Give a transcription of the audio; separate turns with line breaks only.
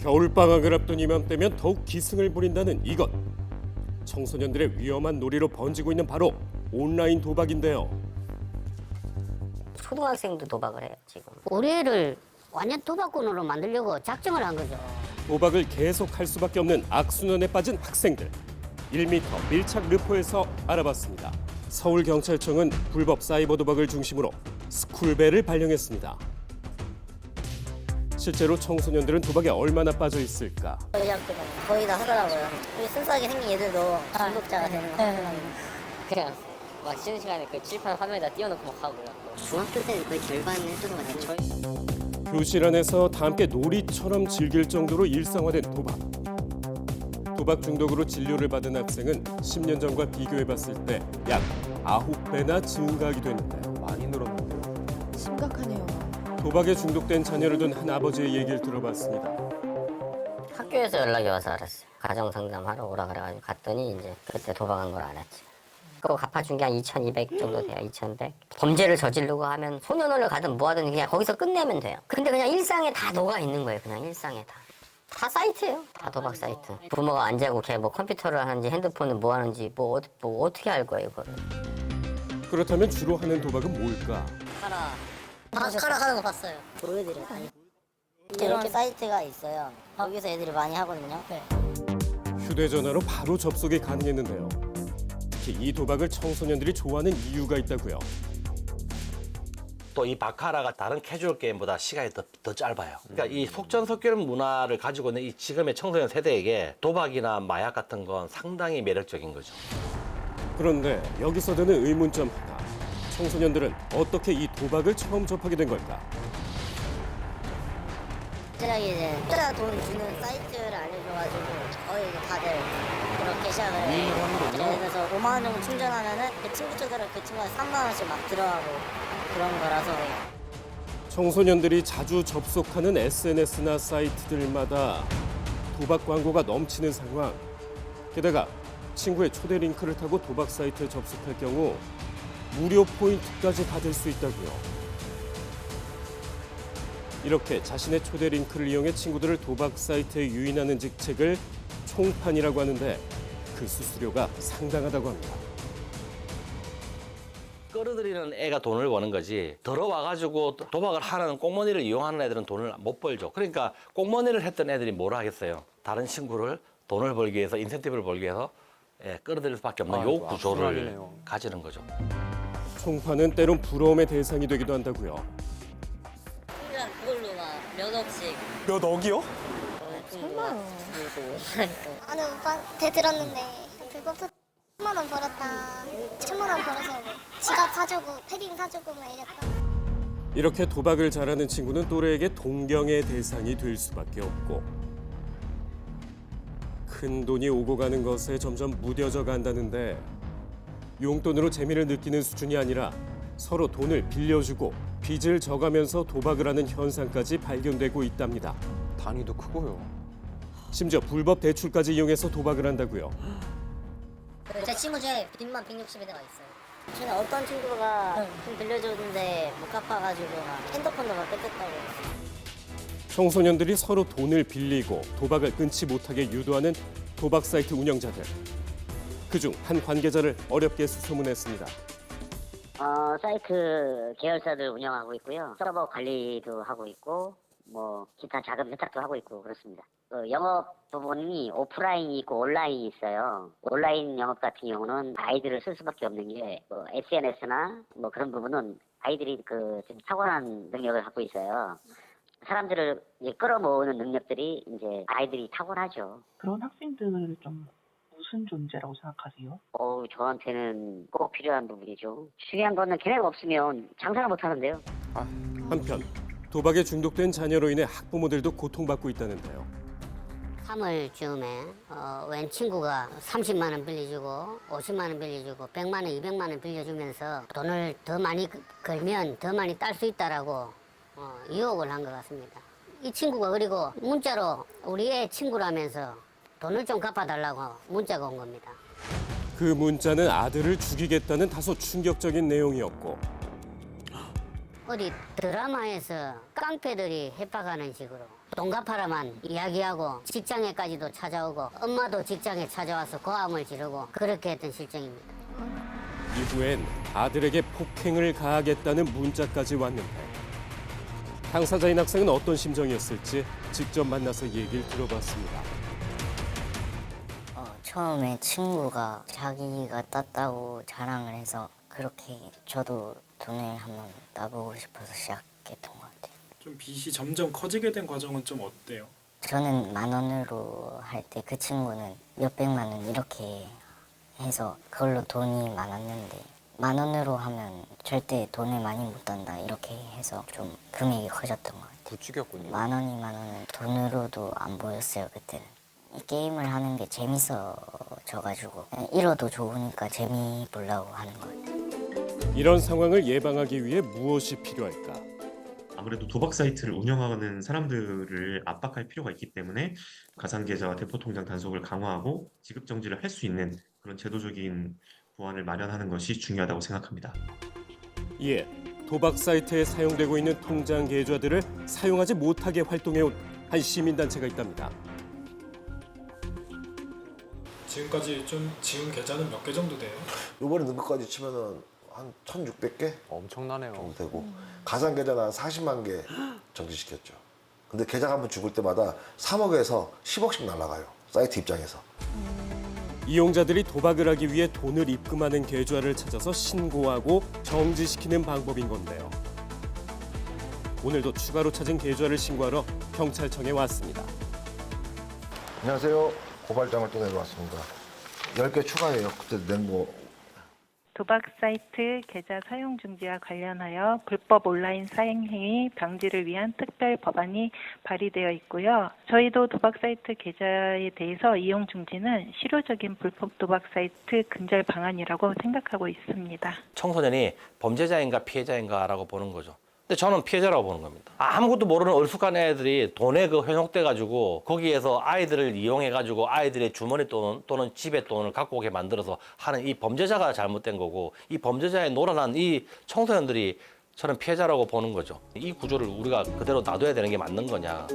겨울방학을 앞둔 이맘때면 더욱 기승을 부린다는 이것. 청소년들의 위험한 놀이로 번지고 있는 바로 온라인 도박인데요.
초등학생도 도박을 해요, 지금. 우리 애를 완전 도박꾼으로 만들려고 작정을 한 거죠.
도박을 계속할 수밖에 없는 악순환에 빠진 학생들. 1m 밀착 르포에서 알아봤습니다. 서울경찰청은 불법 사이버 도박을 중심으로 스쿨벨을 발령했습니다. 실제로 청소년들은 도박에 얼마나 빠져 있을까?
저희 학교는 거의 다 하더라고요. 우리 순수하게 생긴 애들도 중독자가 되는 거 같더라고요.
그냥 막 쉬는 시간에 그 칠판 화면에다 띄워놓고 막 하고요.
중학교 때는 거의 절반 해주는 거 같아요.
교실 안에서 다 함께 놀이처럼 즐길 정도로 일상화된 도박. 도박 중독으로 진료를 받은 학생은 10년 전과 비교해봤을 때 약 9배나 증가하기도 했는데요.
많이 늘었는데요.
심각하네요.
도박에 중독된 자녀를 둔 한 아버지의 얘기를 들어봤습니다.
학교에서 연락이 와서 알았어요. 가정 상담하러 오라 그래가지고 갔더니 이제 그때 도박한 걸 알았지. 그거 갚아준 게 한 2,200 정도 돼요. 2,100. 범죄를 저지르고 하면 소년원을 가든 뭐하든 그냥 거기서 끝내면 돼요. 근데 그냥 일상에 다 녹아 있는 거예요. 그냥 일상에 다. 다 사이트예요. 다 도박 사이트. 부모가 안 자고 걔 뭐 컴퓨터를 하는지 핸드폰을 뭐 하는지 뭐 어떻게 알 거예요, 그거를.
그렇다면 주로 하는 도박은 뭘까?
바카라 하는 거 봤어요. 보여드려요. 이렇게 사이트가 있어요. 거기서 애들이 많이 하거든요.
휴대전화로 바로 접속이 가능했는데요. 특히 이 도박을 청소년들이 좋아하는 이유가 있다고요.
또 이 바카라가 다른 캐주얼 게임보다 시간이 더 짧아요. 그러니까 이 속전속결 문화를 가지고 있는 이 지금의 청소년 세대에게 도박이나 마약 같은 건 상당히 매력적인 거죠.
그런데 여기서 드는 의문점 하나. 청소년들은 어떻게 이 도박을 처음 접하게 된 걸까?
제가 이제 진짜 돈 주는 사이트를 알려줘가지고 거의 다들 그렇게 시작을 해요. 예를 들어서 5만 원 정도 충전하면은 그 친구 쪽으로 그 친구가 3만 원씩 막 들어가고 그런 거라서
청소년들이 자주 접속하는 SNS나 사이트들마다 도박 광고가 넘치는 상황. 게다가 친구의 초대 링크를 타고 도박 사이트에 접속할 경우 무료 포인트까지 받을 수 있다고요. 이렇게 자신의 초대 링크를 이용해 친구들을 도박 사이트에 유인하는 직책을 총판이라고 하는데 그 수수료가 상당하다고 합니다.
끌어들이는 애가 돈을 버는 거지 들어와가지고 도박을 하는 꽁무니를 이용하는 애들은 돈을 못 벌죠. 그러니까 꽁무니를 했던 애들이 뭘 하겠어요. 다른 친구를 돈을 벌기 위해서 인센티브를 벌기 위해서 끌어들일 수밖에 없는 요 구조를
악순환이네요.
가지는 거죠.
총판은 때론 부러움의 대상이 되기도 한다고요.
그냥 그걸로 막 몇 억씩
몇 억이요?
설마요.
아는 오빠한테 들었는데 불법 1,000만 원 벌었다. 1,000만 원 벌어서 뭐 지갑 사주고 패딩 사주고 막 이랬다.
이렇게 도박을 잘하는 친구는 또래에게 동경의 대상이 될 수밖에 없고 큰 돈이 오고 가는 것에 점점 무뎌져 간다는데 용돈으로 재미를 느끼는 수준이 아니라 서로 돈을 빌려주고 빚을 져가면서 도박을 하는 현상까지 발견되고 있답니다.
단위도 크고요.
심지어 불법 대출까지 이용해서 도박을 한다고요.
제 친구 중에 빚만 160에 대가 있어요. 전에 어떤 친구가 돈 빌려줬는데 못 갚아가지고 막 핸드폰도 막 뺏겼다고.
청소년들이 서로 돈을 빌리고 도박을 끊지 못하게 유도하는 도박 사이트 운영자들. 그중 한 관계자를 어렵게 수소문했습니다.
사이트 계열사들 운영하고 있고요. 서버 관리도 하고 있고, 뭐 기타 자금 세탁도 하고 있고 그렇습니다. 영업 부분이 오프라인이 있고 온라인이 있어요. 온라인 영업 같은 경우는 아이들을 쓸 수밖에 없는 게 SNS나 뭐 그런 부분은 아이들이 좀 탁월한 능력을 갖고 있어요. 사람들을 이제 끌어모으는 능력들이 이제 아이들이 탁월하죠.
그런 학생들을 좀 무슨 존재라고 생각하세요?
저한테는 꼭 필요한 부분이죠. 중요한 거는 걔네가 없으면 장사를 못 하는데요.
한편 도박에 중독된 자녀로 인해 학부모들도 고통받고 있다는데요.
3월쯤에 웬 친구가 30만 원 빌려주고 50만 원 빌려주고 100만 원, 200만 원 빌려주면서 돈을 더 많이 걸면 더 많이 딸 수 있다라고 유혹을 한 것 같습니다. 이 친구가 그리고 문자로 우리 애 친구라면서 돈을 좀 갚아달라고 문자가 온 겁니다.
그 문자는 아들을 죽이겠다는 다소 충격적인 내용이었고
어디 드라마에서 깡패들이 협박하는 식으로 돈 갚아라만 이야기하고 직장에까지도 찾아오고 엄마도 직장에 찾아와서 고함을 지르고 그렇게 했던 실정입니다.
이후엔 아들에게 폭행을 가하겠다는 문자까지 왔는데 당사자인 학생은 어떤 심정이었을지 직접 만나서 얘기를 들어봤습니다.
처음에 친구가 자기가 땄다고 자랑을 해서 그렇게 저도 돈을 한번 따보고 싶어서 시작했던 것 같아요.
좀 빚이 점점 커지게 된 과정은 좀 어때요?
저는 10,000원으로 할 때 그 친구는 몇백만 원 이렇게 해서 그걸로 돈이 많았는데 10,000원으로 하면 절대 돈을 많이 못 딴다 이렇게 해서 좀 금액이 커졌던 것 같아요.
부추겼군요.
10,000원, 20,000원은 돈으로도 안 보였어요 그때는. 이 게임을 하는 게 재밌어져가지고 그냥 잃어도 좋으니까 재미 보려고 하는 것 같아요.
이런 상황을 예방하기 위해 무엇이 필요할까?
아무래도 도박 사이트를 운영하는 사람들을 압박할 필요가 있기 때문에 가상계좌와 대포통장 단속을 강화하고 지급 정지를 할 수 있는 그런 제도적인 보완을 마련하는 것이 중요하다고 생각합니다.
이에 도박 사이트에 사용되고 있는 통장 계좌들을 사용하지 못하게 활동해온 한 시민단체가 있답니다.
지금까지 좀 지은 계좌는 몇 개 정도 돼요?
이번에 넣은 것까지 치면은 한 1,600개
엄청나네요.
정도 되고 가상 계좌는 한 40만 개 정지시켰죠. 근데 계좌가 한번 죽을 때마다 3억에서 10억씩 날아가요. 사이트 입장에서.
이용자들이 도박을 하기 위해 돈을 입금하는 계좌를 찾아서 신고하고 정지시키는 방법인 건데요. 오늘도 추가로 찾은 계좌를 신고하러 경찰청에 왔습니다.
안녕하세요. 고발장을 또 내려왔습니다. 10개 추가해요. 그때 낸 거.
도박 사이트 계좌 사용 중지와 관련하여 불법 온라인 사행 행위 방지를 위한 특별 법안이 발의되어 있고요. 저희도 도박 사이트 계좌에 대해서 이용 중지는 실효적인 불법 도박 사이트 근절 방안이라고 생각하고 있습니다.
청소년이 범죄자인가 피해자인가라고 보는 거죠. 근데 저는 피해자라고 보는 겁니다. 아무것도 모르는 얼쑥한 애들이 돈에 현혹돼가지고 거기에서 아이들을 이용해가지고 아이들의 주머니 또는 집에 돈을 갖고 오게 만들어서 하는 이 범죄자가 잘못된 거고 이 범죄자에 놀아난 이 청소년들이 저는 피해자라고 보는 거죠. 이 구조를 우리가 그대로 놔둬야 되는 게 맞는 거냐.